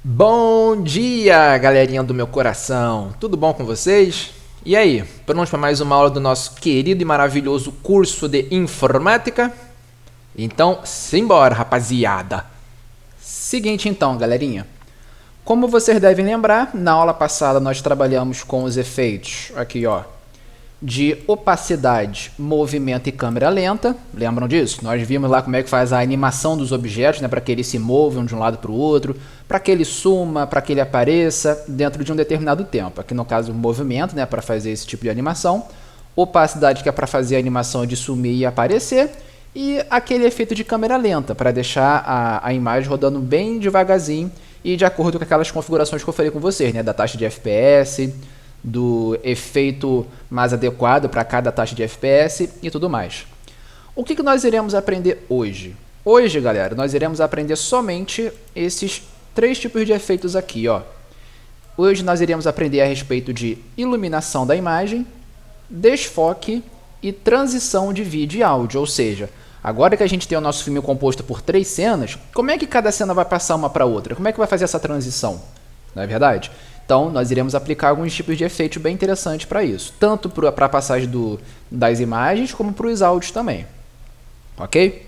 Bom dia, galerinha do meu coração! Tudo bom com vocês? E aí, prontos para mais uma aula do nosso querido e maravilhoso curso de informática? Então, simbora, rapaziada! Seguinte então, galerinha. Como vocês devem lembrar, na aula passada nós trabalhamos com os efeitos aqui, ó, de opacidade, movimento e câmera lenta. Lembram disso? Nós vimos lá como é que faz a animação dos objetos, né, para que eles se movam de um lado para o outro, para que ele suma, para que ele apareça dentro de um determinado tempo. Aqui no caso o movimento, né, para fazer esse tipo de animação. Opacidade, que é para fazer a animação de sumir e aparecer. E aquele efeito de câmera lenta, para deixar a imagem rodando bem devagarzinho e de acordo com aquelas configurações que eu falei com vocês, né, da taxa de FPS, do efeito mais adequado para cada taxa de FPS e tudo mais. O que nós iremos aprender hoje? Hoje, galera, nós iremos aprender somente esses três tipos de efeitos aqui, ó. Hoje nós iremos aprender a respeito de iluminação da imagem, desfoque e transição de vídeo e áudio, ou seja, agora que a gente tem o nosso filme composto por três cenas, como é que cada cena vai passar uma para outra? Como é que vai fazer essa transição? Não é verdade? Então, nós iremos aplicar alguns tipos de efeitos bem interessantes para isso, tanto para a passagem das imagens, como para os áudios também. Ok?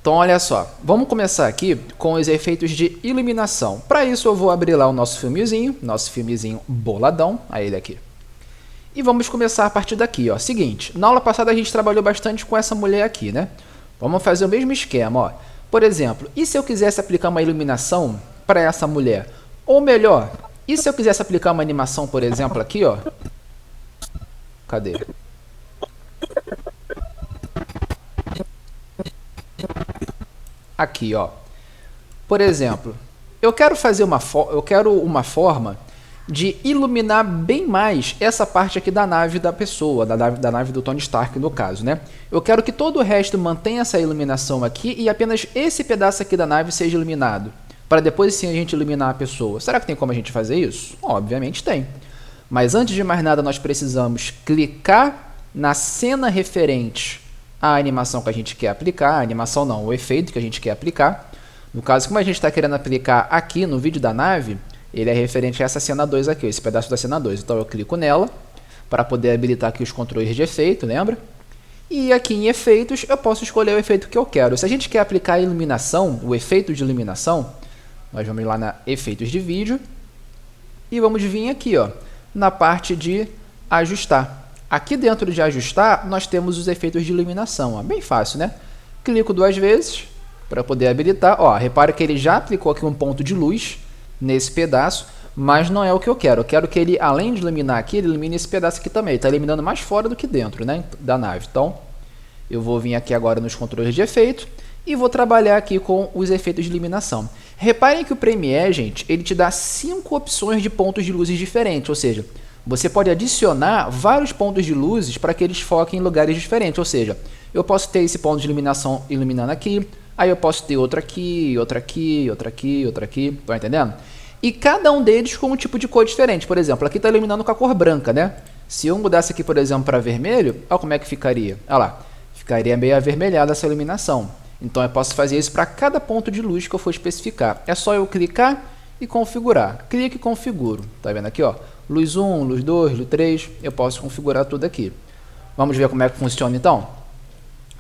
Então, olha só, vamos começar aqui com os efeitos de iluminação. Para isso, eu vou abrir lá o nosso filmezinho boladão, aí ele aqui. E vamos começar a partir daqui, ó. Seguinte, na aula passada a gente trabalhou bastante com essa mulher aqui, né? Vamos fazer o mesmo esquema, ó. Por exemplo, e se eu quisesse aplicar uma iluminação para essa mulher? Ou melhor, e se eu quisesse aplicar uma animação, por exemplo, aqui, ó? Cadê? Aqui, ó. Por exemplo, eu quero uma forma de iluminar bem mais essa parte aqui da nave da pessoa, da nave do Tony Stark, no caso, né? Eu quero que todo o resto mantenha essa iluminação aqui e apenas esse pedaço aqui da nave seja iluminado, para depois sim a gente iluminar a pessoa. Será que tem como a gente fazer isso? Obviamente tem. Mas antes de mais nada, nós precisamos clicar na cena referente à animação que a gente quer aplicar. A animação não, o efeito que a gente quer aplicar. No caso, como a gente está querendo aplicar aqui no vídeo da nave, ele é referente a essa cena 2 aqui, esse pedaço da cena 2. Então eu clico nela para poder habilitar aqui os controles de efeito, lembra? E aqui em efeitos eu posso escolher o efeito que eu quero. Se a gente quer aplicar a iluminação, o efeito de iluminação, nós vamos lá na efeitos de vídeo e vamos vir aqui, ó, na parte de ajustar. Aqui dentro de ajustar nós temos os efeitos de iluminação, ó, bem fácil, né? Clico duas vezes para poder habilitar. Ó, repara que ele já aplicou aqui um ponto de luz nesse pedaço, mas não é o que eu quero. Eu quero que ele, além de iluminar aqui, ele ilumine esse pedaço aqui também. Ele está iluminando mais fora do que dentro, né, da nave. Então, eu vou vir aqui agora nos controles de efeito e vou trabalhar aqui com os efeitos de iluminação. Reparem que o Premiere, gente, ele te dá 5 opções de pontos de luzes diferentes, ou seja, você pode adicionar vários pontos de luzes para que eles foquem em lugares diferentes, ou seja, eu posso ter esse ponto de iluminação iluminando aqui, aí eu posso ter outro aqui, outro aqui, outro aqui, outro aqui, estão entendendo? E cada um deles com um tipo de cor diferente. Por exemplo, aqui está iluminando com a cor branca, né? Se eu mudasse aqui, por exemplo, para vermelho, olha como é que ficaria. Olha lá, ficaria meio avermelhada essa iluminação. Então eu posso fazer isso para cada ponto de luz que eu for especificar. É só eu clicar e configurar. Clique e configuro. Tá vendo aqui, ó? Luz 1, luz 2, luz 3. Eu posso configurar tudo aqui. Vamos ver como é que funciona então?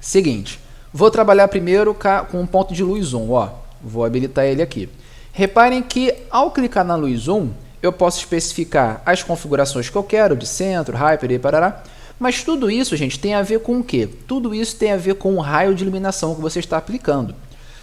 Seguinte. Vou trabalhar primeiro com um ponto de luz 1, ó. Vou habilitar ele aqui. Reparem que ao clicar na luz 1, eu posso especificar as configurações que eu quero, de centro, hyper e parará. Mas tudo isso, gente, tem a ver com o quê? Tudo isso tem a ver com o raio de iluminação que você está aplicando.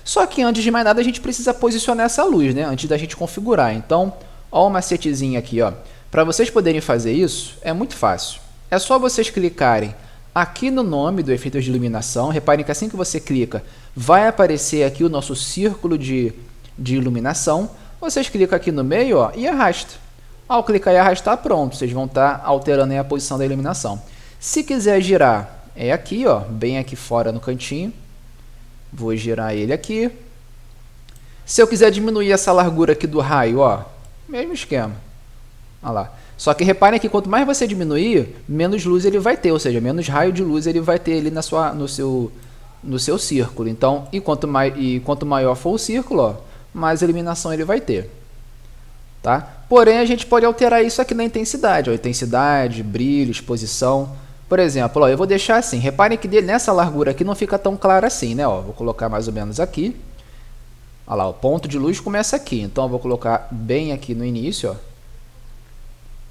Só que antes de mais nada, a gente precisa posicionar essa luz, né? Antes da gente configurar. Então, ó, o macetezinho aqui, ó. Para vocês poderem fazer isso, é muito fácil. É só vocês clicarem aqui no nome do efeito de iluminação. Reparem que assim que você clica, vai aparecer aqui o nosso círculo de iluminação. Vocês clicam aqui no meio, ó, e arrasta. Ao clicar e arrastar, pronto. Vocês vão estar alterando aí a posição da iluminação. Se quiser girar, é aqui, ó, bem aqui fora no cantinho. Vou girar ele aqui. Se eu quiser diminuir essa largura aqui do raio, ó, mesmo esquema. Olha lá. Só que reparem que quanto mais você diminuir, menos luz ele vai ter, ou seja, menos raio de luz ele vai ter ali no seu círculo. Então, quanto maior for o círculo, ó, mais iluminação ele vai ter. tá? Porém, a gente pode alterar isso aqui na intensidade, ó, intensidade, brilho, exposição. Por exemplo, ó, eu vou deixar assim, reparem que nessa largura aqui não fica tão claro assim, né? Ó, vou colocar mais ou menos aqui. Olha lá, o ponto de luz começa aqui, então eu vou colocar bem aqui no início, ó.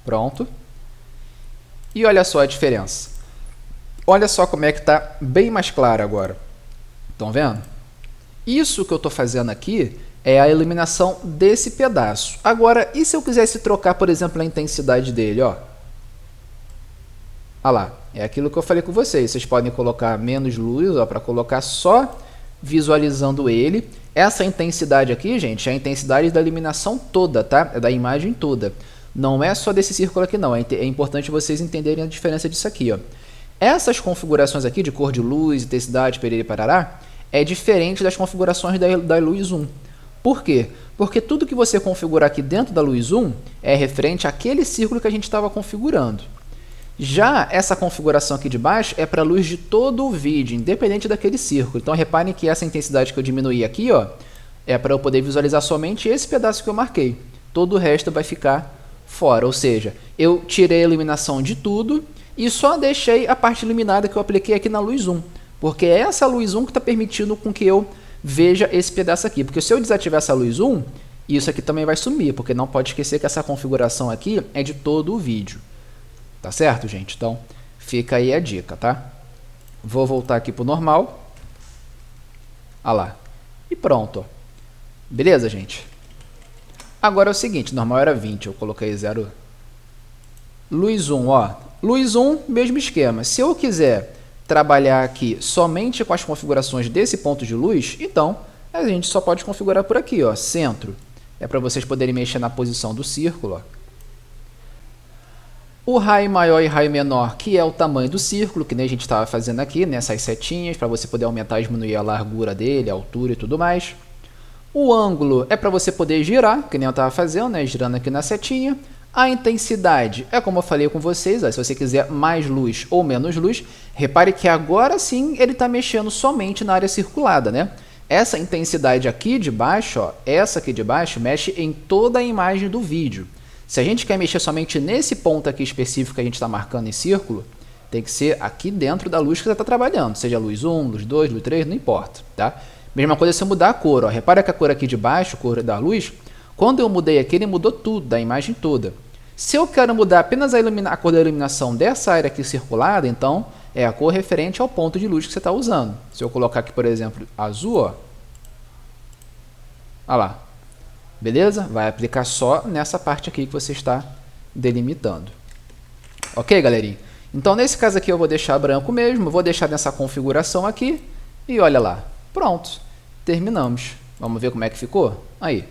Pronto. E olha só a diferença. Olha só como é que está bem mais claro agora. Estão vendo? Isso que eu estou fazendo aqui é a iluminação desse pedaço. Agora, e se eu quisesse trocar, por exemplo, a intensidade dele? Ó? Olha lá, é aquilo que eu falei com vocês. Vocês podem colocar menos luz para colocar só visualizando ele. Essa intensidade aqui, gente, é a intensidade da iluminação toda, tá? É da imagem toda. Não é só desse círculo aqui, não. É importante vocês entenderem a diferença disso aqui, ó. Essas configurações aqui de cor de luz, intensidade, perere e parará, é diferente das configurações da luz 1. Por quê? Porque tudo que você configurar aqui dentro da luz 1 é referente àquele círculo que a gente estava configurando. Já essa configuração aqui de baixo é para a luz de todo o vídeo, independente daquele círculo. Então, reparem que essa intensidade que eu diminuí aqui, ó, é para eu poder visualizar somente esse pedaço que eu marquei. Todo o resto vai ficar fora, ou seja, eu tirei a iluminação de tudo e só deixei a parte iluminada que eu apliquei aqui na luz 1, porque é essa luz 1 que está permitindo com que eu veja esse pedaço aqui, porque se eu desativar essa luz 1, isso aqui também vai sumir, porque não pode esquecer que essa configuração aqui é de todo o vídeo, tá certo, gente? Então, fica aí a dica, tá? Vou voltar aqui para o normal, olha lá, e pronto, ó. Beleza, gente? Agora é o seguinte, normal era 20, eu coloquei 0. Luz 1, ó. Luz 1, mesmo esquema. Se eu quiser trabalhar aqui somente com as configurações desse ponto de luz, então a gente só pode configurar por aqui, ó. Centro. É para vocês poderem mexer na posição do círculo, ó. O raio maior e raio menor, que é o tamanho do círculo, que nem a gente estava fazendo aqui, nessas setinhas, para você poder aumentar e diminuir a largura dele, a altura e tudo mais. O ângulo é para você poder girar, que nem eu estava fazendo, né? Girando aqui na setinha. A intensidade é como eu falei com vocês, ó, se você quiser mais luz ou menos luz, repare que agora sim ele está mexendo somente na área circulada, né? Essa intensidade aqui de baixo, ó, essa aqui de baixo, mexe em toda a imagem do vídeo. Se a gente quer mexer somente nesse ponto aqui específico que a gente está marcando em círculo, tem que ser aqui dentro da luz que você está trabalhando, seja luz 1, luz 2, luz 3, não importa, tá? Mesma coisa se eu mudar a cor, ó. Repara que a cor aqui de baixo, a cor da luz, quando eu mudei aqui, ele mudou tudo, da imagem toda. Se eu quero mudar apenas a cor da iluminação dessa área aqui circulada, então é a cor referente ao ponto de luz que você está usando. Se eu colocar aqui, por exemplo, azul, ó. Olha lá. Beleza? Vai aplicar só nessa parte aqui que você está delimitando. Ok, galerinha? Então, nesse caso aqui, eu vou deixar branco mesmo, vou deixar nessa configuração aqui e olha lá. Pronto, terminamos. Vamos ver como é que ficou? Aí.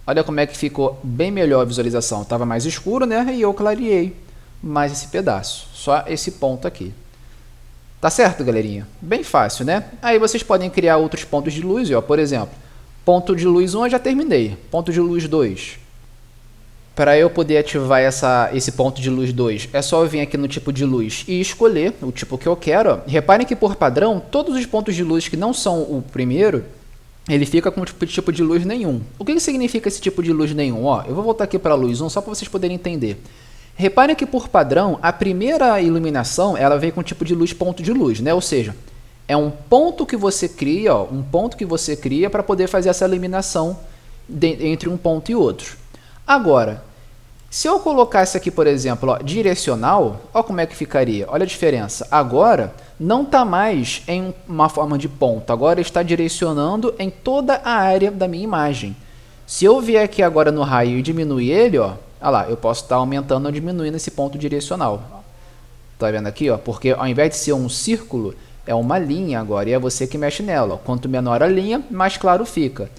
Olha como é que ficou bem melhor a visualização. Estava mais escuro, né? E eu clareei mais esse pedaço. Só esse ponto aqui. Tá certo, galerinha? Bem fácil, né? Aí vocês podem criar outros pontos de luz. Ó, por exemplo, ponto de luz 1 eu já terminei. Ponto de luz 2. Para eu poder ativar esse ponto de luz 2, é só eu vir aqui no tipo de luz e escolher o tipo que eu quero. Ó. Reparem que, por padrão, todos os pontos de luz que não são o primeiro, ele fica com tipo de luz nenhum. O que significa esse tipo de luz nenhum? Ó, eu vou voltar aqui para a luz 1 só para vocês poderem entender. Reparem que, por padrão, a primeira iluminação ela vem com tipo de luz ponto de luz, né? Ou seja, é um ponto que você cria, ó, um ponto que você cria para poder fazer essa iluminação entre um ponto e outro. Agora, se eu colocasse aqui, por exemplo, ó, direcional, olha como é que ficaria. Olha a diferença. Agora, não está mais em uma forma de ponto. Agora está direcionando em toda a área da minha imagem. Se eu vier aqui agora no raio e diminuir ele, ó, olha lá, eu posso estar aumentando ou diminuindo esse ponto direcional. Tá vendo aqui? Ó? Porque ao invés de ser um círculo, é uma linha agora. E é você que mexe nela. Ó. Quanto menor a linha, mais claro fica.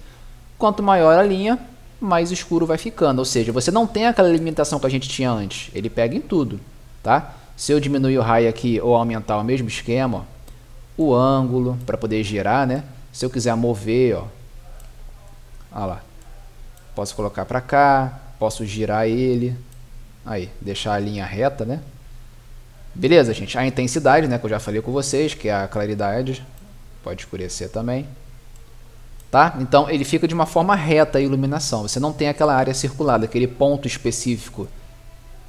Quanto maior a linha, mais escuro vai ficando, ou seja, você não tem aquela limitação que a gente tinha antes, ele pega em tudo, tá? Se eu diminuir o raio aqui ou aumentar o mesmo esquema, ó, o ângulo para poder girar, né? Se eu quiser mover, ó, olha lá, posso colocar para cá, posso girar ele, aí, deixar a linha reta, né? Beleza, gente? A intensidade, né, que eu já falei com vocês, que é a claridade, pode escurecer também. Tá? Então ele fica de uma forma reta a iluminação. Você não tem aquela área circulada, aquele ponto específico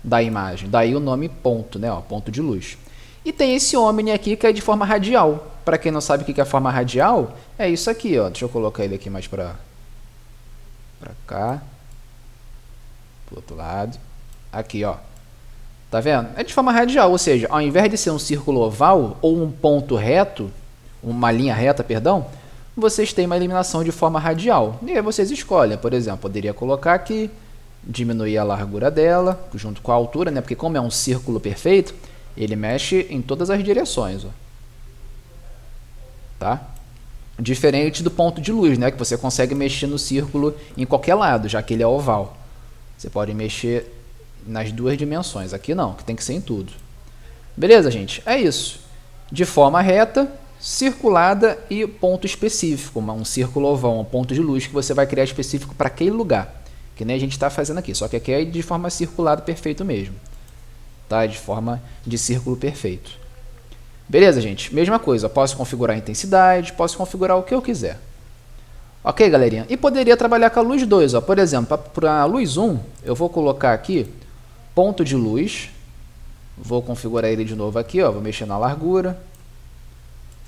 da imagem. Daí o nome ponto, né? Ó, ponto de luz. E tem esse Omni aqui que é de forma radial. Para quem não sabe o que é forma radial, é isso aqui, ó. Deixa eu colocar ele aqui mais para cá. Pro outro lado. Aqui, ó. Tá vendo? É de forma radial, ou seja, ao invés de ser um círculo oval ou um ponto reto, uma linha reta, perdão, vocês têm uma iluminação de forma radial. E aí vocês escolhem, por exemplo, poderia colocar aqui, diminuir a largura dela, junto com a altura, né? Porque como é um círculo perfeito, ele mexe em todas as direções, ó. Tá? Diferente do ponto de luz, né? Que você consegue mexer no círculo em qualquer lado, já que ele é oval. Você pode mexer nas duas dimensões. Aqui não, que tem que ser em tudo. Beleza, gente? É isso. De forma reta, circulada e ponto específico. Um círculo oval, um ponto de luz que você vai criar específico para aquele lugar. Que nem a gente está fazendo aqui. Só que aqui é de forma circulada, perfeito mesmo. Tá? De forma de círculo perfeito. Beleza, gente? Mesma coisa. Posso configurar a intensidade, posso configurar o que eu quiser. Ok, galerinha? E poderia trabalhar com a luz 2. Ó. Por exemplo, para a luz 1, eu vou colocar aqui ponto de luz. Vou configurar ele de novo aqui. Ó. Vou mexer na largura.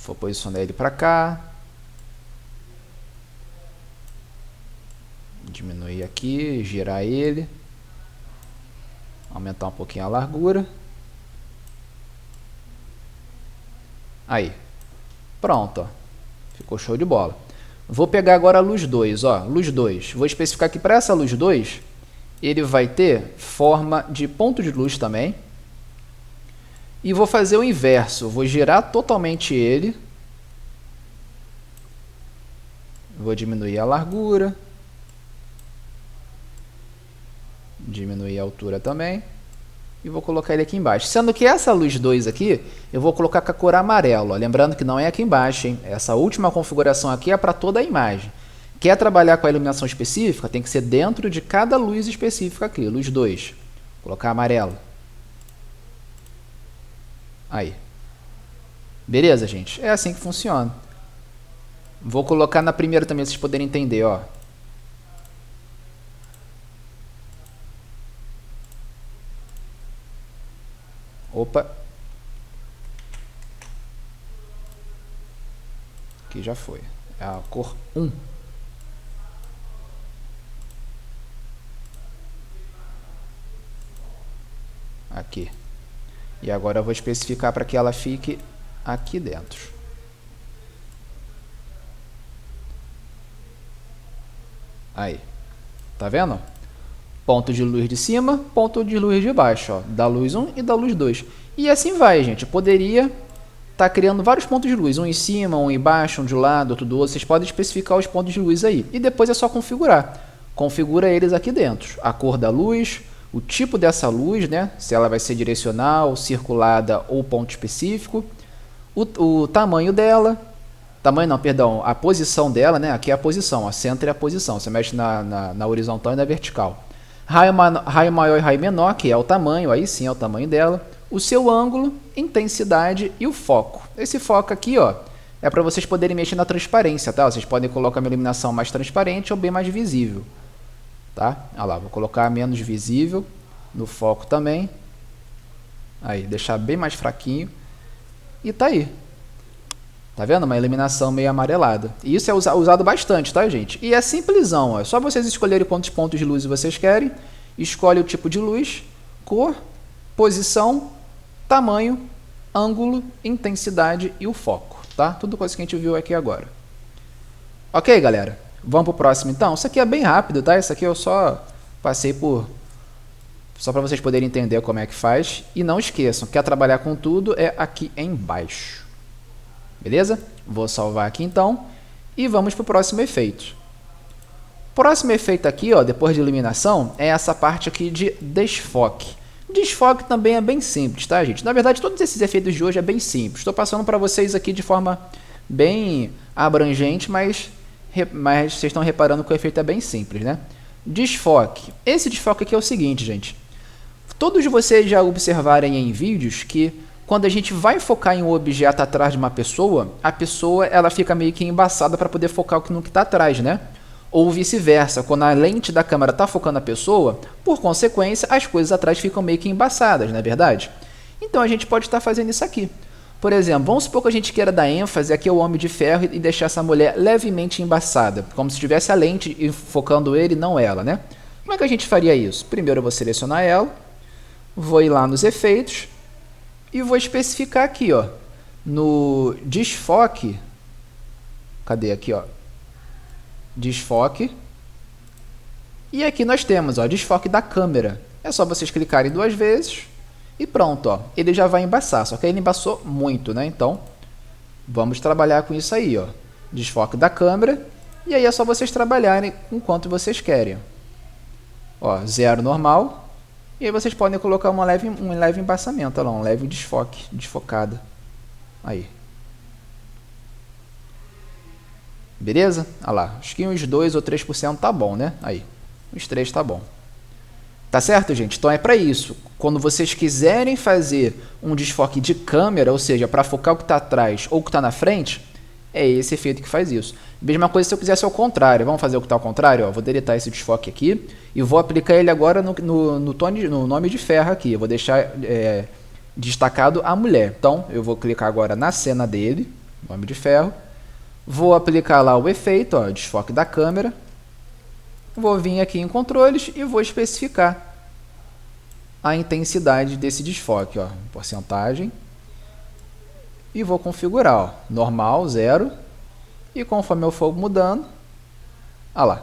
Vou posicionar ele para cá. Diminuir aqui, girar ele. Aumentar um pouquinho a largura. Aí. Pronto. Ó. Ficou show de bola. Vou pegar agora a luz 2, ó, luz 2. Vou especificar que para essa luz 2, ele vai ter forma de ponto de luz também. E vou fazer o inverso, vou girar totalmente ele. Vou diminuir a largura. Diminuir a altura também. E vou colocar ele aqui embaixo. Sendo que essa luz 2 aqui, eu vou colocar com a cor amarelo. Ó. Lembrando que não é aqui embaixo, hein? Essa última configuração aqui é para toda a imagem. Quer trabalhar com a iluminação específica? Tem que ser dentro de cada luz específica aqui. Luz 2. Vou colocar amarelo. Aí. Beleza, gente? É assim que funciona. Vou colocar na primeira também, pra vocês poderem entender, ó. Opa. Aqui já foi. É a cor 1. Aqui. E agora eu vou especificar para que ela fique aqui dentro. Aí. Tá vendo? Ponto de luz de cima, ponto de luz de baixo, ó, da luz 1 e da luz 2. E assim vai, gente. Eu poderia estar criando vários pontos de luz, um em cima, um embaixo, um de um lado, outro do outro. Vocês podem especificar os pontos de luz aí. E depois é só configurar. Configura eles aqui dentro. A cor da luz, o tipo dessa luz, né? Se ela vai ser direcional, circulada ou ponto específico. O tamanho dela. Tamanho não, perdão. A posição dela, né? Aqui é a posição. Ó, centro é a posição. Você mexe na horizontal e na vertical. Raio maior e raio menor, que é o tamanho, aí sim é o tamanho dela. O seu ângulo, intensidade e o foco. Esse foco aqui, ó, é para vocês poderem mexer na transparência, tá? Vocês podem colocar uma iluminação mais transparente ou bem mais visível, tá? Olha lá, vou colocar menos visível no foco também. Aí, deixar bem mais fraquinho. E tá aí. Tá vendo? Uma iluminação meio amarelada. E isso é usado bastante, tá, gente? E é simplesão, ó. É só vocês escolherem quantos pontos de luz vocês querem. Escolhe o tipo de luz, cor, posição, tamanho, ângulo, intensidade e o foco, tá? Tudo coisa que a gente viu aqui agora. Ok, galera? Vamos pro próximo, então? Isso aqui é bem rápido, tá? Isso aqui eu só passei por... Só para vocês poderem entender como é que faz. E não esqueçam, quer trabalhar com tudo, é aqui embaixo. Beleza? Vou salvar aqui então e vamos para o próximo efeito. Próximo efeito aqui, ó, depois de iluminação, é essa parte aqui de desfoque. Desfoque também é bem simples, tá, gente? Na verdade, todos esses efeitos de hoje é bem simples. Estou passando para vocês aqui de forma bem abrangente, mas vocês estão reparando que o efeito é bem simples, né? Desfoque. Esse desfoque aqui é o seguinte, gente. Todos vocês já observarem em vídeos que quando a gente vai focar em um objeto atrás de uma pessoa, a pessoa ela fica meio que embaçada para poder focar no que está atrás, né? Ou vice-versa, quando a lente da câmera está focando a pessoa, por consequência, as coisas atrás ficam meio que embaçadas, não é verdade? Então a gente pode estar fazendo isso aqui. Por exemplo, vamos supor que a gente queira dar ênfase aqui ao Homem de Ferro e deixar essa mulher levemente embaçada, como se tivesse a lente focando ele e não ela, né? Como é que a gente faria isso? Primeiro eu vou selecionar ela, vou ir lá nos efeitos e vou especificar aqui, ó, no desfoque. Cadê aqui, ó? Desfoque. E aqui nós temos, ó, desfoque da câmera. É só vocês clicarem 2 vezes e pronto, ó. Ele já vai embaçar, só que ele embaçou muito, né? Então, vamos trabalhar com isso aí, ó. Desfoque da câmera. E aí é só vocês trabalharem com quanto vocês querem. Ó, 0 normal. E aí vocês podem colocar um leve embaçamento, ó lá, um leve desfoque, desfocada. Aí. Beleza? Olha lá, acho que uns 2 ou 3% tá bom, né? Aí, uns 3 tá bom. Tá certo, gente? Então é para isso. Quando vocês quiserem fazer um desfoque de câmera, ou seja, para focar o que está atrás ou o que está na frente, é esse efeito que faz isso. Mesma coisa se eu quisesse ao contrário. Vamos fazer o que está ao contrário? Ó, vou deletar esse desfoque aqui e vou aplicar ele agora no nome de ferro aqui. Eu vou deixar destacado a mulher. Então, eu vou clicar agora na cena dele, nome de ferro. Vou aplicar lá o efeito, ó, desfoque da câmera. Vou vir aqui em controles e vou especificar a intensidade desse desfoque, ó, porcentagem. E vou configurar, ó, normal, 0. E conforme eu for mudando, olha lá.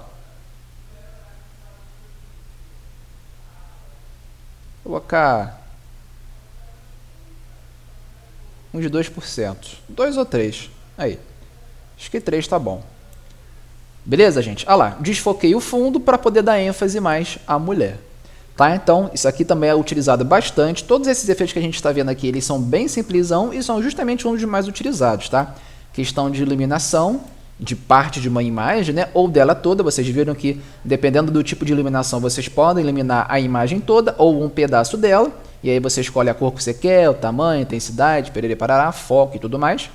Vou colocar uns 2%. 2 ou 3. Aí. Acho que 3 tá bom. Beleza, gente? Olha lá, desfoquei o fundo para poder dar ênfase mais à mulher. Tá? Então, isso aqui também é utilizado bastante. Todos esses efeitos que a gente está vendo aqui, eles são bem simplesão e são justamente um dos mais utilizados, tá? Questão de iluminação de parte de uma imagem, né? Ou dela toda. Vocês viram que, dependendo do tipo de iluminação, vocês podem iluminar a imagem toda ou um pedaço dela. E aí você escolhe a cor que você quer, o tamanho, a intensidade, perere, parará, foco e tudo mais.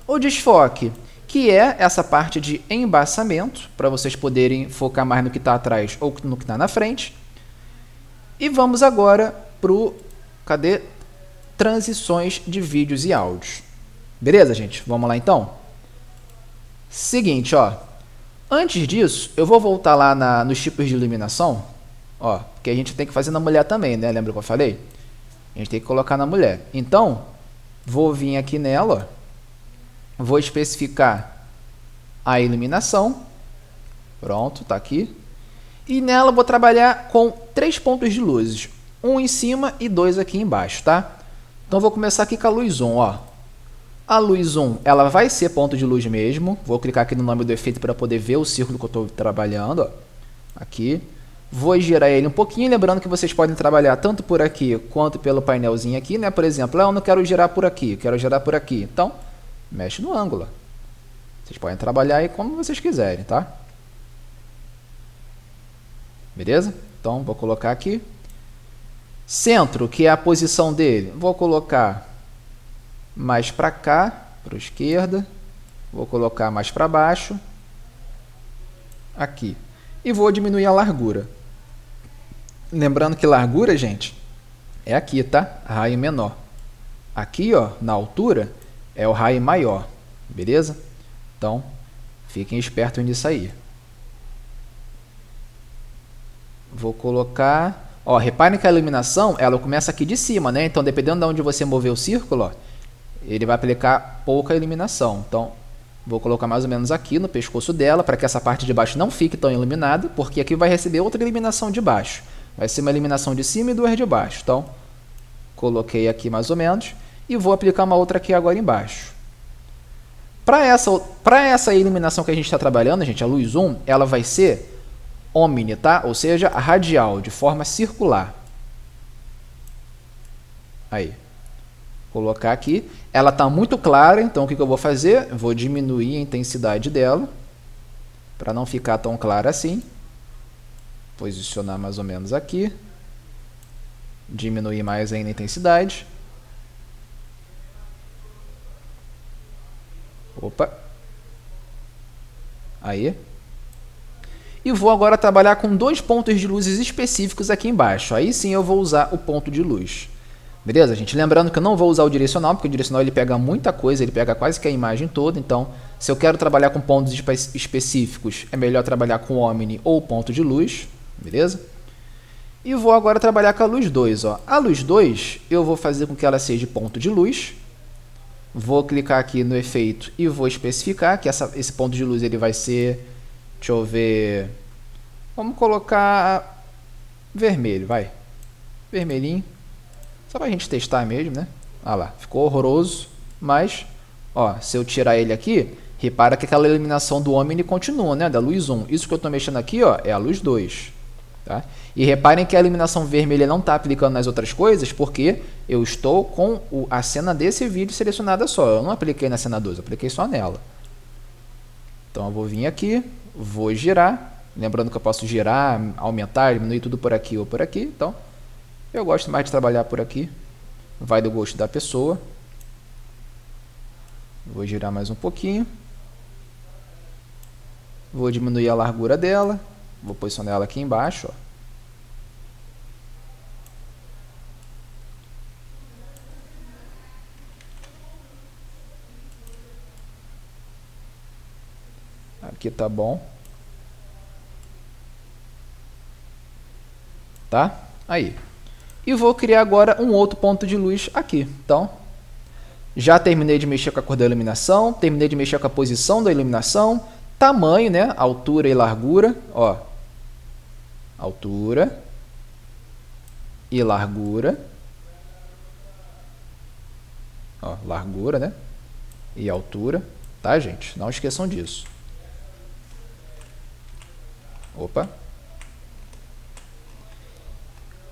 O desfoque, que é essa parte de embaçamento, para vocês poderem focar mais no que está atrás ou no que está na frente. E vamos agora para o, transições de vídeos e áudios. Beleza, gente? Vamos lá então? Seguinte, ó. Antes disso, eu vou voltar lá nos tipos de iluminação, ó, porque a gente tem que fazer na mulher também, né? Lembra que eu falei? A gente tem que colocar na mulher. Então, vou vir aqui nela, ó. Vou especificar a iluminação. Pronto, tá aqui. E nela vou trabalhar com 3 pontos de luzes. Um em cima e 2 aqui embaixo, tá? Então vou começar aqui com a luz 1, ó. A luz 1, ela vai ser ponto de luz mesmo. Vou clicar aqui no nome do efeito para poder ver o círculo que eu estou trabalhando, ó. Aqui. Vou girar ele um pouquinho, lembrando que vocês podem trabalhar tanto por aqui quanto pelo painelzinho aqui, né? Por exemplo, eu não quero girar por aqui, eu quero girar por aqui. Então, mexe no ângulo. Vocês podem trabalhar aí como vocês quiserem, tá? Beleza? Então, vou colocar aqui. Centro, que é a posição dele, vou colocar mais para cá, para a esquerda. Vou colocar mais para baixo. Aqui. E vou diminuir a largura. Lembrando que largura, gente, é aqui, tá? Raio menor. Aqui, ó, na altura, é o raio maior, beleza? Então, fiquem espertos nisso aí. Vou colocar... Ó, reparem que a iluminação, ela começa aqui de cima, né? Então, dependendo de onde você mover o círculo, ó, ele vai aplicar pouca iluminação. Então, vou colocar mais ou menos aqui no pescoço dela, para que essa parte de baixo não fique tão iluminada, porque aqui vai receber outra iluminação de baixo. Vai ser uma iluminação de cima e 2 de baixo. Então, coloquei aqui mais ou menos. E vou aplicar uma outra aqui agora embaixo. Para essa iluminação que a gente está trabalhando, gente, a luz 1, ela vai ser omni, tá? Ou seja, radial, de forma circular. Aí. Colocar aqui. Ela está muito clara, então o que eu vou fazer? Eu vou diminuir a intensidade dela, para não ficar tão clara assim. Posicionar mais ou menos aqui. Diminuir mais ainda a intensidade. Aí. E vou agora trabalhar com 2 pontos de luzes específicos aqui embaixo. Aí sim eu vou usar o ponto de luz. Beleza, gente? Lembrando que eu não vou usar o direcional, porque o direcional ele pega muita coisa, ele pega quase que a imagem toda. Então, se eu quero trabalhar com pontos específicos, é melhor trabalhar com Omni ou ponto de luz. Beleza? E vou agora trabalhar com a luz 2. Ó. A luz 2, eu vou fazer com que ela seja ponto de luz. Vou clicar aqui no efeito e vou especificar que esse ponto de luz ele vai ser... Deixa eu ver... Vamos colocar vermelho, vai. Vermelhinho. Só pra gente testar mesmo, né? Ah lá, ficou horroroso. Mas, ó, se eu tirar ele aqui, repara que aquela iluminação do Omni continua, né? Da luz 1. Isso que eu tô mexendo aqui, ó, é a luz 2. Tá? E reparem que a iluminação vermelha não está aplicando nas outras coisas, porque eu estou com a cena desse vídeo selecionada só. Eu não apliquei na cena 2, eu apliquei só nela. Então eu vou vir aqui, vou girar. Lembrando que eu posso girar, aumentar, diminuir tudo por aqui ou por aqui. Então, eu gosto mais de trabalhar por aqui. Vai do gosto da pessoa. Vou girar mais um pouquinho. Vou diminuir a largura dela. Vou posicionar ela aqui embaixo. Ó. Aqui tá bom. Tá? Aí. E vou criar agora um outro ponto de luz aqui. Então, já terminei de mexer com a cor da iluminação, terminei de mexer com a posição da iluminação, tamanho, né? Altura e largura. Ó. Altura e largura. Ó, largura, né? E altura. Tá, gente? Não esqueçam disso. Opa.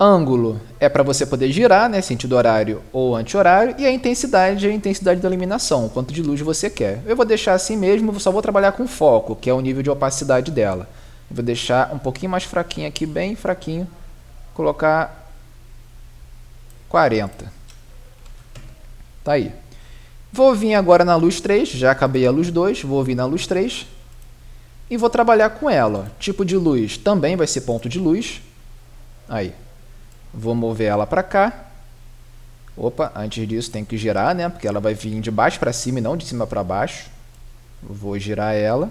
Ângulo é para você poder girar, né? Sentido horário ou anti-horário. E a intensidade é a intensidade da iluminação, o quanto de luz você quer. Eu vou deixar assim mesmo, só vou trabalhar com foco, que é o nível de opacidade dela. Eu vou deixar um pouquinho mais fraquinho aqui, bem fraquinho. Colocar 40. Tá aí. Vou vir agora na luz 3, já acabei a luz 2, vou vir na luz 3. E vou trabalhar com ela. Ó. Tipo de luz também vai ser ponto de luz. Aí. Vou mover ela para cá. Opa, antes disso tem que girar, né? Porque ela vai vir de baixo para cima e não de cima para baixo. Vou girar ela.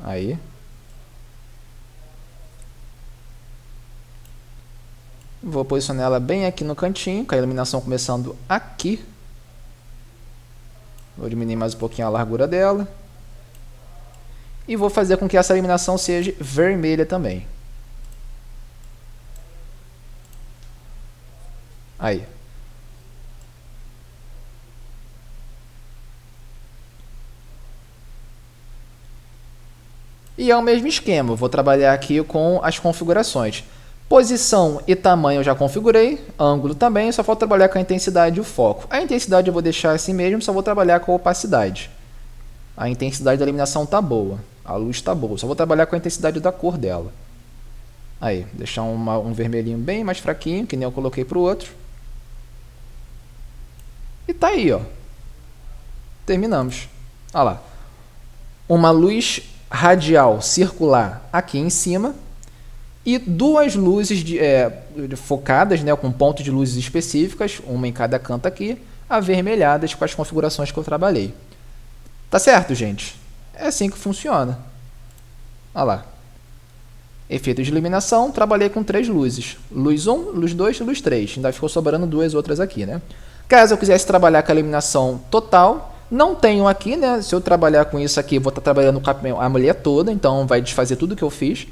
Aí. Vou posicionar ela bem aqui no cantinho, com a iluminação começando aqui. Vou diminuir mais um pouquinho a largura dela. E vou fazer com que essa iluminação seja vermelha também. Aí. E é o mesmo esquema, vou trabalhar aqui com as configurações. Posição e tamanho eu já configurei, ângulo também, só falta trabalhar com a intensidade e o foco. A intensidade eu vou deixar assim mesmo, só vou trabalhar com a opacidade. A intensidade da iluminação está boa, a luz está boa, só vou trabalhar com a intensidade da cor dela. Aí, deixar um vermelhinho bem mais fraquinho, que nem eu coloquei para o outro. E tá aí, ó. Terminamos. Olha lá. Uma luz radial circular aqui em cima. E 2 luzes focadas, né, com pontos de luzes específicas, uma em cada canto aqui, avermelhadas com as configurações que eu trabalhei. Tá certo, gente? É assim que funciona. Olha lá. Efeito de iluminação, trabalhei com 3 luzes. Luz 1, luz 2 e luz 3. Ainda ficou sobrando 2 outras aqui, né? Caso eu quisesse trabalhar com a iluminação total, não tenho aqui, né? Se eu trabalhar com isso aqui, vou estar trabalhando com a mulher toda, então vai desfazer tudo que eu fiz.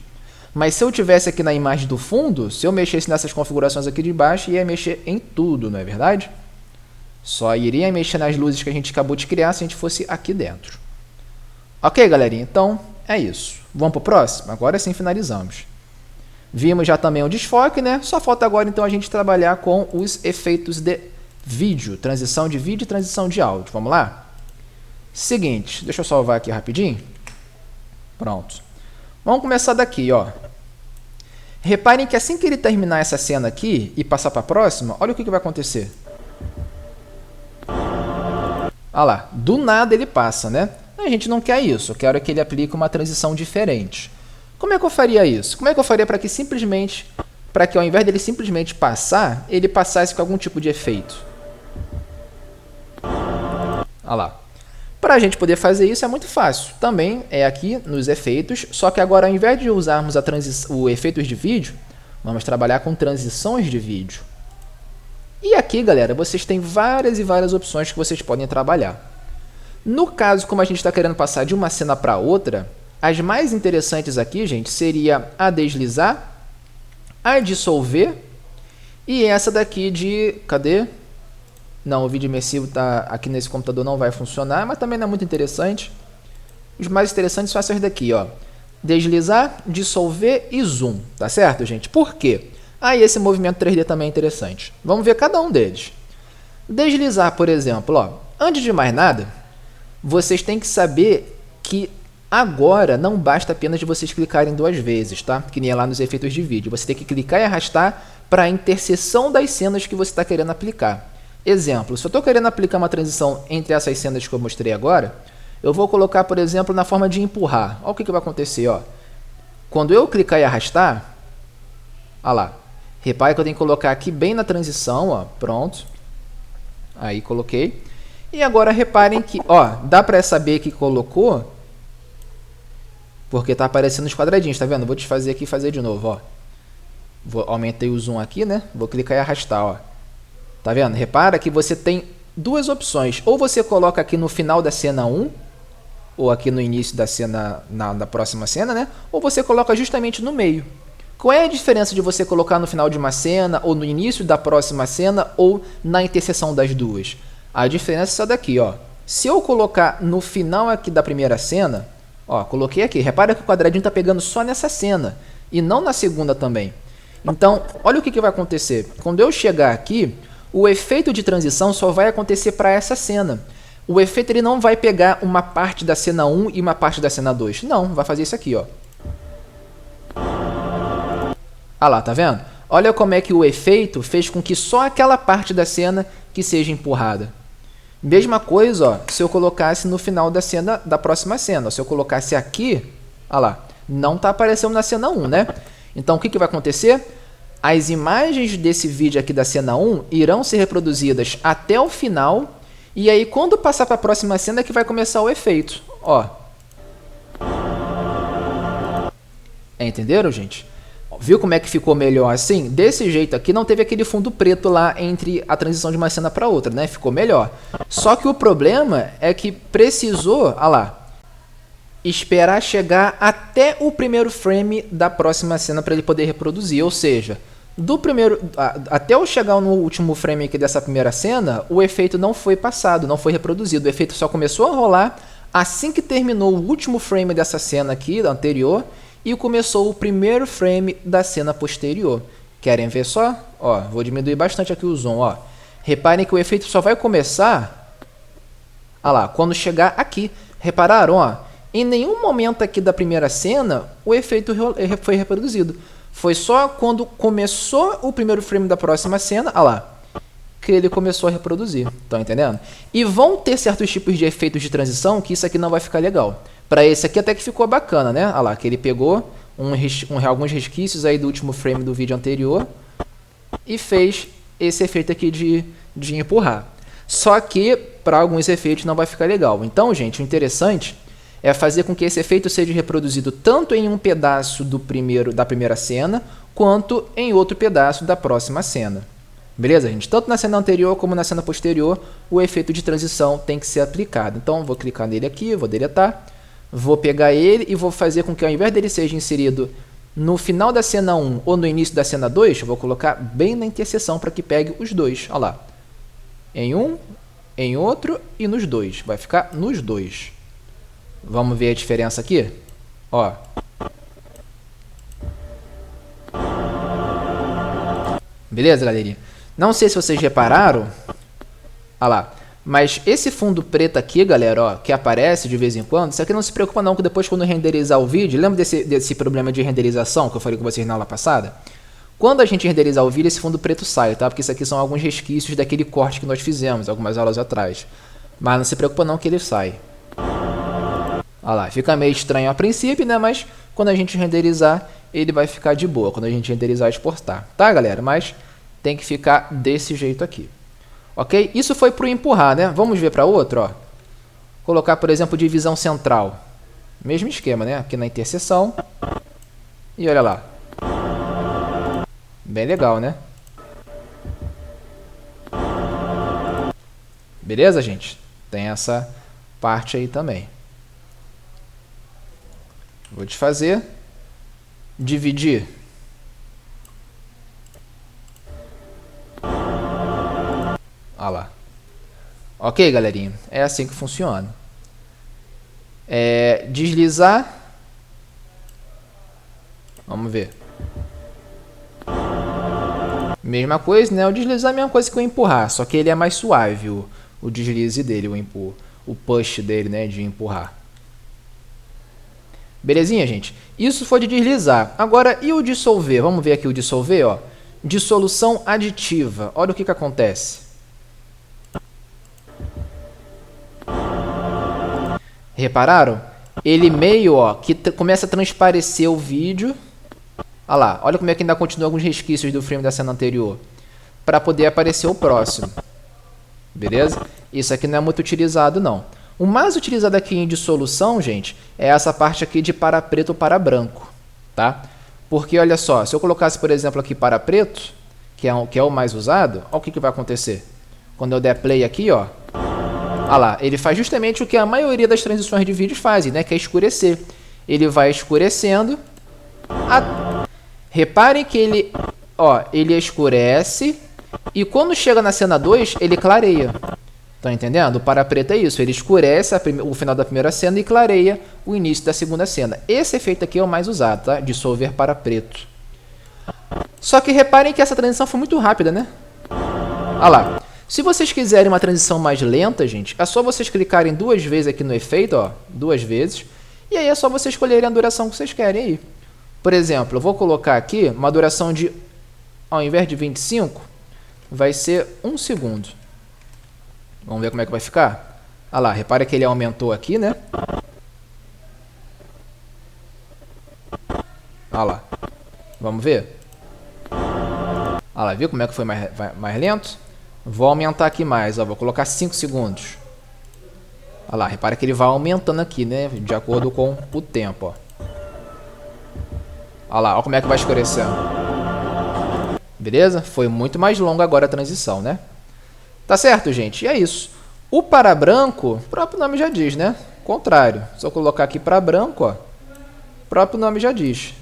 Mas se eu tivesse aqui na imagem do fundo, se eu mexesse nessas configurações aqui de baixo, ia mexer em tudo, não é verdade? Só iria mexer nas luzes que a gente acabou de criar se a gente fosse aqui dentro. Ok, galerinha? Então, é isso. Vamos para o próximo? Agora sim finalizamos. Vimos já também o desfoque, né? Só falta agora então a gente trabalhar com os efeitos de vídeo. Transição de vídeo e transição de áudio. Vamos lá? Seguinte, deixa eu salvar aqui rapidinho. Pronto. Vamos começar daqui, ó. Reparem que assim que ele terminar essa cena aqui e passar para a próxima, olha o que vai acontecer. Olha lá, do nada ele passa, né? A gente não quer isso, eu quero que ele aplique uma transição diferente. Como é que eu faria isso? Como é que eu faria para que ao invés dele simplesmente passar, ele passasse com algum tipo de efeito? Olha lá. Para a gente poder fazer isso é muito fácil. Também é aqui nos efeitos, só que agora ao invés de usarmos o efeitos de vídeo, vamos trabalhar com transições de vídeo. E aqui, galera, vocês têm várias e várias opções que vocês podem trabalhar. No caso, como a gente está querendo passar de uma cena para outra, as mais interessantes aqui, gente, seria a deslizar, a dissolver e essa daqui de... Cadê? Não, o vídeo imersivo tá aqui nesse computador não vai funcionar, mas também não é muito interessante. Os mais interessantes são essas daqui, ó. Deslizar, dissolver e zoom, tá certo, gente? Por quê? Esse movimento 3D também é interessante. Vamos ver cada um deles. Deslizar, por exemplo, ó. Antes de mais nada, vocês têm que saber que agora não basta apenas de vocês clicarem 2 vezes, tá? Que nem é lá nos efeitos de vídeo. Você tem que clicar e arrastar para a interseção das cenas que você está querendo aplicar. Exemplo, se eu estou querendo aplicar uma transição entre essas cenas que eu mostrei agora, eu vou colocar, por exemplo, na forma de empurrar. Olha o que vai acontecer, ó. Quando eu clicar e arrastar, olha lá. Repare que eu tenho que colocar aqui bem na transição, ó. Pronto. Aí coloquei. E agora reparem que, ó, dá para saber que colocou, porque está aparecendo os quadradinhos, tá vendo? Vou desfazer aqui e fazer de novo, ó. Aumentei o zoom aqui, né? Vou clicar e arrastar, ó. Tá vendo? Repara que você tem 2 opções. Ou você coloca aqui no final da cena 1, ou aqui no início da cena, da próxima cena, né? Ou você coloca justamente no meio. Qual é a diferença de você colocar no final de uma cena, ou no início da próxima cena, ou na interseção das duas? A diferença é essa daqui, ó. Se eu colocar no final aqui da primeira cena, ó, coloquei aqui. Repara que o quadradinho está pegando só nessa cena, e não na segunda também. Então, olha o que vai acontecer. Quando eu chegar aqui, o efeito de transição só vai acontecer para essa cena. O efeito ele não vai pegar uma parte da cena 1 e uma parte da cena 2. Não, vai fazer isso aqui, ó. Ah lá, tá vendo? Olha como é que o efeito fez com que só aquela parte da cena que seja empurrada. Mesma coisa, ó, se eu colocasse no final da cena da próxima cena. Se eu colocasse aqui, ah lá, não está aparecendo na cena 1, né? Então, o que vai acontecer? As imagens desse vídeo aqui da cena 1 irão ser reproduzidas até o final, e aí quando passar para a próxima cena é que vai começar o efeito. Ó. Entenderam, gente? Viu como é que ficou melhor assim? Desse jeito aqui não teve aquele fundo preto lá entre a transição de uma cena para outra, né? Ficou melhor. Só que o problema é que precisou, olha lá, esperar chegar até o primeiro frame da próxima cena para ele poder reproduzir, ou seja, do primeiro até eu chegar no último frame aqui dessa primeira cena, o efeito não foi passado, não foi reproduzido. O efeito só começou a rolar assim que terminou o último frame dessa cena aqui, da anterior, e começou o primeiro frame da cena posterior. Querem ver só? Ó, vou diminuir bastante aqui o zoom, ó. Reparem que o efeito só vai começar, olha lá, quando chegar aqui. Repararam, ó? Em nenhum momento aqui da primeira cena o efeito foi reproduzido. Foi só quando começou o primeiro frame da próxima cena, olha lá, que ele começou a reproduzir. Estão entendendo? E vão ter certos tipos de efeitos de transição que isso aqui não vai ficar legal. Para esse aqui até que ficou bacana, né? Olha lá, que ele pegou alguns resquícios aí do último frame do vídeo anterior e fez esse efeito aqui de empurrar. Só que para alguns efeitos não vai ficar legal. Então, gente, o interessante é fazer com que esse efeito seja reproduzido tanto em um pedaço da primeira cena, quanto em outro pedaço da próxima cena. Beleza, gente? Tanto na cena anterior como na cena posterior, o efeito de transição tem que ser aplicado. Então, vou clicar nele aqui, vou deletar, vou pegar ele e vou fazer com que ao invés dele seja inserido no final da cena 1 ou no início da cena 2, eu vou colocar bem na interseção para que pegue os dois. Olha lá. Em um, em outro e nos dois. Vai ficar nos dois. Vamos ver a diferença aqui? Ó. Beleza, galerinha? Não sei se vocês repararam. Olha lá. Mas esse fundo preto aqui, galera, ó, que aparece de vez em quando, isso aqui não se preocupa não, que depois quando renderizar o vídeo, lembra desse problema de renderização que eu falei com vocês na aula passada? Quando a gente renderizar o vídeo, esse fundo preto sai, tá? Porque isso aqui são alguns resquícios daquele corte que nós fizemos, algumas aulas atrás. Mas não se preocupa não que ele sai. Olha lá, fica meio estranho a princípio, né? Mas quando a gente renderizar, ele vai ficar de boa, quando a gente renderizar e exportar. Tá, galera? Mas tem que ficar desse jeito aqui. Ok? Isso foi para o empurrar, né? Vamos ver para outro, ó. Colocar, por exemplo, divisão central. Mesmo esquema, né? Aqui na interseção. E olha lá. Bem legal, né? Beleza, gente? Tem essa parte aí também. Vou desfazer. Dividir. Olha lá. Ok, galerinha? É assim que funciona. Deslizar. Vamos ver. Mesma coisa, né? O deslizar é a mesma coisa que o empurrar, só que ele é mais suave, o deslize dele, o push dele, né? De empurrar. Belezinha, gente? Isso foi de deslizar. Agora, e o dissolver? Vamos ver aqui o dissolver, ó. Dissolução aditiva. Olha o que acontece. Repararam? Ele meio, ó, que começa a transparecer o vídeo. Olha lá, olha como é que ainda continua alguns resquícios do frame da cena anterior. Para poder aparecer o próximo. Beleza? Isso aqui não é muito utilizado, não. O mais utilizado aqui em dissolução, gente, é essa parte aqui de para preto ou para branco. Tá? Porque, olha só, se eu colocasse, por exemplo, aqui para preto, que é o mais usado, olha o que vai acontecer. Quando eu der play aqui, ó. Olha lá, ele faz justamente o que a maioria das transições de vídeos fazem, né? Que é escurecer. Ele vai escurecendo. Reparem que ele escurece e quando chega na cena 2, ele clareia. Estão entendendo? O para preto é isso. Ele escurece o final da primeira cena e clareia o início da segunda cena. Esse efeito aqui é o mais usado, tá? Dissolver para preto. Só que reparem que essa transição foi muito rápida, né? Olha lá. Se vocês quiserem uma transição mais lenta, gente, é só vocês clicarem 2 vezes aqui no efeito, ó, 2 vezes, e aí é só vocês escolherem a duração que vocês querem aí. Por exemplo, eu vou colocar aqui uma duração de, ao invés de 25, vai ser 1 segundo. Vamos ver como é que vai ficar? Olha lá, repara que ele aumentou aqui, né? Olha lá. Vamos ver? Olha lá, viu como é que foi mais lento? Vou aumentar aqui mais, ó, vou colocar 5 segundos. Olha lá, repara que ele vai aumentando aqui, né? De acordo com o tempo, ó. Olha lá, olha como é que vai escurecendo. Beleza? Foi muito mais longa agora a transição, né? Tá certo, gente? E é isso. O para branco, o próprio nome já diz, né? Contrário. Se eu colocar aqui para branco, ó, o próprio nome já diz.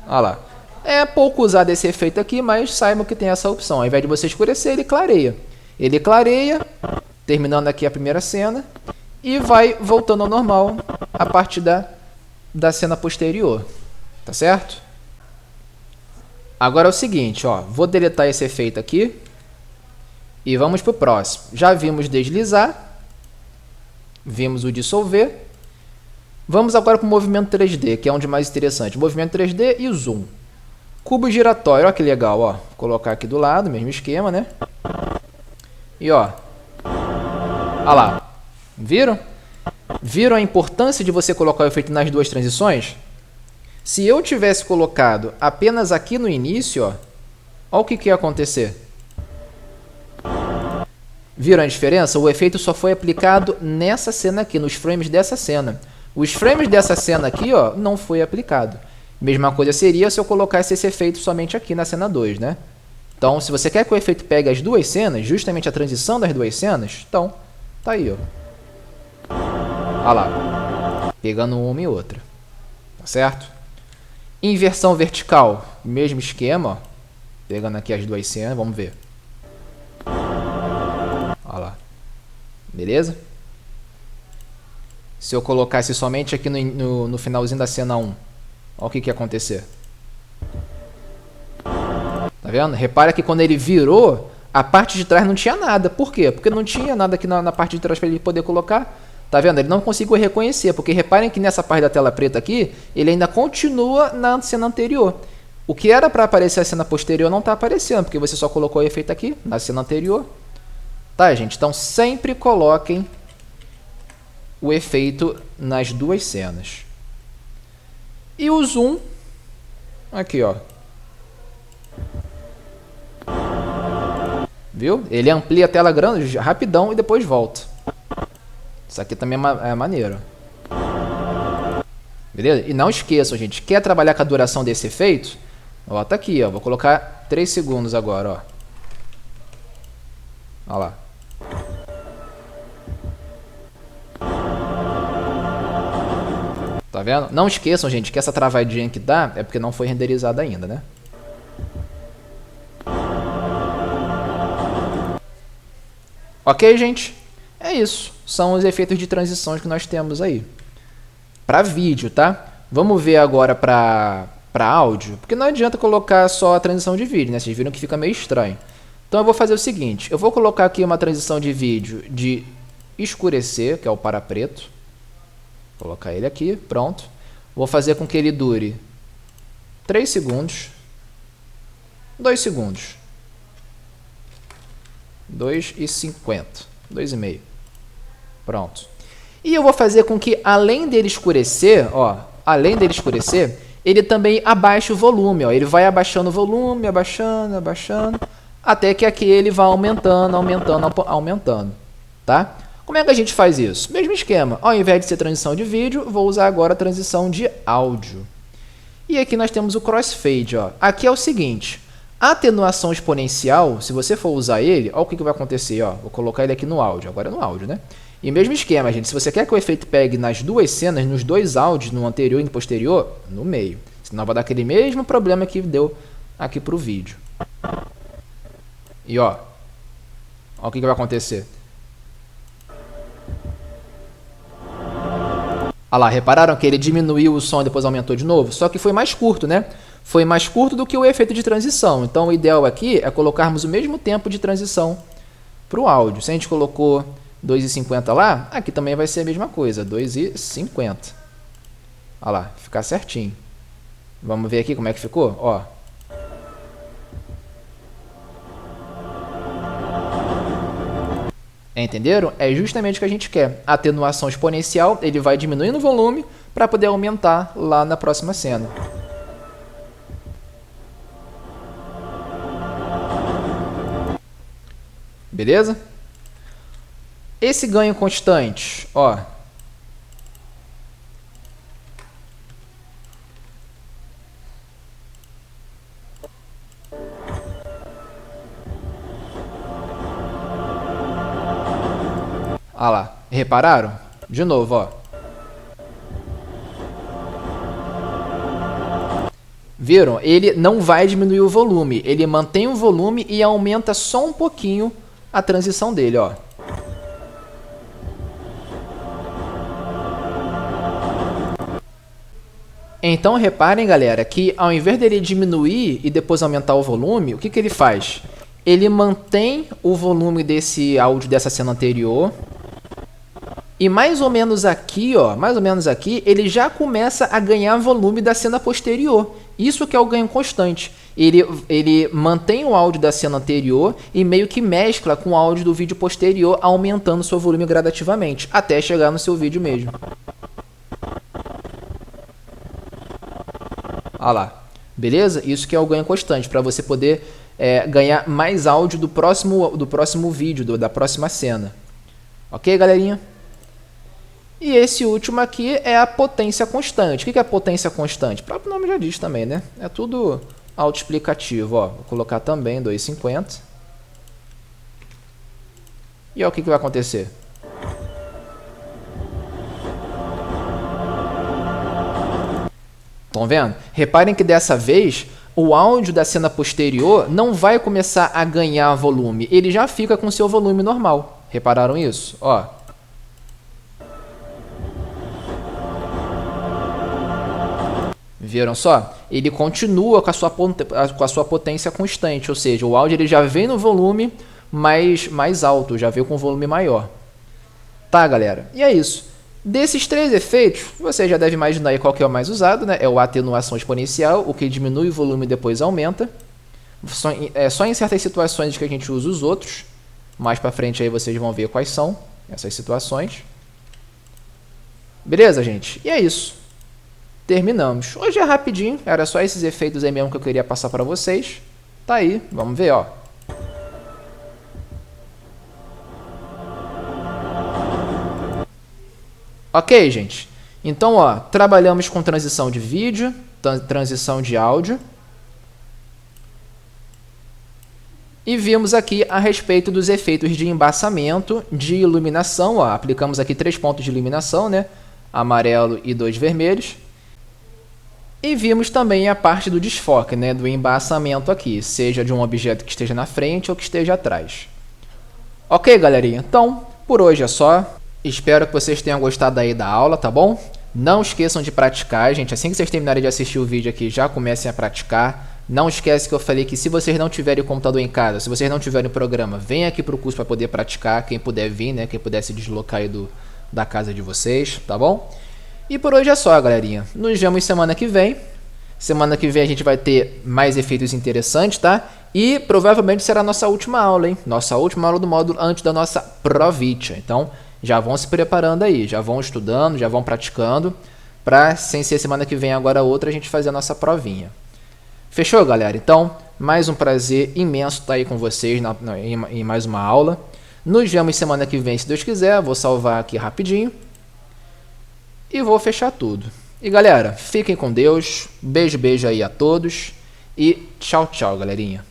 Olha lá. É pouco usado esse efeito aqui, mas saibam que tem essa opção. Ao invés de você escurecer, ele clareia. Ele clareia, terminando aqui a primeira cena, e vai voltando ao normal a partir da cena posterior. Tá certo? Agora é o seguinte, ó, vou deletar esse efeito aqui e vamos para o próximo. Já vimos deslizar, vimos o dissolver. Vamos agora para o movimento 3D, que é onde mais interessante. Movimento 3D e o zoom. Cubo giratório, ó que legal, ó. Vou colocar aqui do lado, mesmo esquema, né? E ó, olha lá, viram? Viram a importância de você colocar o efeito nas 2 transições? Se eu tivesse colocado apenas aqui no início, ó, olha o que ia acontecer. Viram a diferença? O efeito só foi aplicado nessa cena aqui, nos frames dessa cena. Os frames dessa cena aqui, ó, não foi aplicado. Mesma coisa seria se eu colocasse esse efeito somente aqui na cena 2, né? Então, se você quer que o efeito pegue as 2 cenas, justamente a transição das 2 cenas, então, tá aí, ó. Olha lá. Pegando uma e outra. Tá certo? Inversão vertical, mesmo esquema, ó. Pegando aqui as 2 cenas, vamos ver. Olha lá. Beleza? Se eu colocasse somente aqui no finalzinho da cena 1, olha o que ia acontecer. Tá vendo? Repara que quando ele virou, A parte de trás não tinha nada. Por quê? Porque não tinha nada aqui na parte de trás para ele poder colocar. Tá vendo? Ele não conseguiu reconhecer, porque reparem que nessa parte da tela preta aqui, ele ainda continua na cena anterior. O que era para aparecer a cena posterior não está aparecendo, porque você só colocou o efeito aqui na cena anterior. Tá, gente? Então sempre coloquem o efeito nas duas cenas. E o zoom, aqui ó. Viu? Ele amplia a tela grande rapidão e depois volta. Isso aqui também é maneiro. Beleza? E não esqueçam, gente, quer trabalhar com a duração desse efeito? Ó, tá aqui, ó. Vou colocar 3 segundos agora, ó. Olha lá. Tá vendo? Não esqueçam, gente, que essa travadinha que dá é porque não foi renderizada ainda, né? Ok, gente? É isso. São os efeitos de transições que nós temos aí. Para vídeo, tá? Vamos ver agora para áudio. Porque não adianta colocar só a transição de vídeo, né? Vocês viram que fica meio estranho. Então eu vou fazer o seguinte. Eu vou colocar aqui uma transição de vídeo de escurecer, que é o para preto. Vou colocar ele aqui, pronto. Vou fazer com que ele dure 3 segundos. 2 segundos. 2,50. 2,5. Pronto. E eu vou fazer com que, além dele escurecer, ó, ele também abaixe o volume, ó. Ele vai abaixando o volume, abaixando, até que aqui ele vai aumentando, tá? Como é que a gente faz isso? Mesmo esquema. Ao invés de ser transição de vídeo, vou usar agora a transição de áudio. E aqui nós temos o crossfade, ó. Aqui é o seguinte. A atenuação exponencial, se você for usar ele, olha o que vai acontecer, ó. Vou colocar ele aqui no áudio, agora é no áudio, né? E mesmo esquema, gente, se você quer que o efeito pegue nas duas cenas, nos dois áudios, no anterior e no posterior, no meio. Senão vai dar aquele mesmo problema que deu aqui pro vídeo. E ó o que vai acontecer. Olha lá, repararam que ele diminuiu o som e depois aumentou de novo? Só que foi mais curto, né? Foi mais curto do que o efeito de transição. Então, o ideal aqui é colocarmos o mesmo tempo de transição para o áudio. Se a gente colocou 2,50 lá, aqui também vai ser a mesma coisa, 2,50. Olha lá, ficar certinho. Vamos ver aqui como é que ficou? Ó. Entenderam? É justamente o que a gente quer. A atenuação exponencial, ele vai diminuindo o volume para poder aumentar lá na próxima cena. Beleza? Esse ganho constante, ó. Olha lá, repararam? De novo, ó. Viram? Ele não vai diminuir o volume, ele mantém o volume e aumenta só um pouquinho a transição dele, ó. Então reparem, galera, que ao invés dele diminuir e depois aumentar o volume, o que ele faz? Ele mantém o volume desse áudio dessa cena anterior. E mais ou menos aqui, ó, ele já começa a ganhar volume da cena posterior. Isso que é o ganho constante. Ele mantém o áudio da cena anterior e meio que mescla com o áudio do vídeo posterior, aumentando seu volume gradativamente, até chegar no seu vídeo mesmo. Olha lá. Beleza? Isso que é o ganho constante, para você poder ganhar mais áudio do próximo vídeo, da próxima cena. Ok, galerinha? E esse último aqui é a potência constante. O que é a potência constante? O próprio nome já diz também, né? É tudo autoexplicativo. Ó, vou colocar também 2,50. E ó, o que vai acontecer? Estão vendo? Reparem que dessa vez o áudio da cena posterior não vai começar a ganhar volume. Ele já fica com seu volume normal. Repararam isso? Ó. Viram só? Ele continua com a sua potência constante, ou seja, o áudio ele já vem no volume mais alto, já veio com volume maior. Tá, galera? E é isso. Desses 3 efeitos, você já deve imaginar aí qual que é o mais usado, né? É o atenuação exponencial, o que diminui o volume e depois aumenta. Só em certas situações que a gente usa os outros. Mais pra frente aí vocês vão ver quais são essas situações. Beleza, gente? E é isso. Terminamos. Hoje é rapidinho, era só esses efeitos aí mesmo que eu queria passar para vocês. Tá aí, vamos ver, ó. Ok, gente? Então, ó, trabalhamos com transição de vídeo, transição de áudio. E vimos aqui a respeito dos efeitos de embaçamento, de iluminação, ó. Aplicamos aqui 3 pontos de iluminação, né? Amarelo e 2 vermelhos. E vimos também a parte do desfoque, né, do embaçamento aqui, seja de um objeto que esteja na frente ou que esteja atrás. Ok, galerinha? Então, por hoje é só. Espero que vocês tenham gostado aí da aula, tá bom? Não esqueçam de praticar, gente. Assim que vocês terminarem de assistir o vídeo aqui, já comecem a praticar. Não esquece que eu falei que se vocês não tiverem o computador em casa, se vocês não tiverem o programa, venha aqui para o curso para poder praticar. Quem puder vir, né? Quem puder se deslocar aí da casa de vocês, tá bom? E por hoje é só, galerinha. Nos vemos semana que vem. Semana que vem a gente vai ter mais efeitos interessantes, tá? E provavelmente será a nossa última aula, hein? Nossa última aula do módulo antes da nossa provítia. Então, já vão se preparando aí, já vão estudando, já vão praticando, para, sem ser semana que vem agora outra, a gente fazer a nossa provinha. Fechou, galera? Então, mais um prazer imenso estar aí com vocês em mais uma aula. Nos vemos semana que vem, se Deus quiser. Vou salvar aqui rapidinho. E vou fechar tudo. E galera, fiquem com Deus. Beijo, beijo aí a todos. E tchau, tchau, galerinha.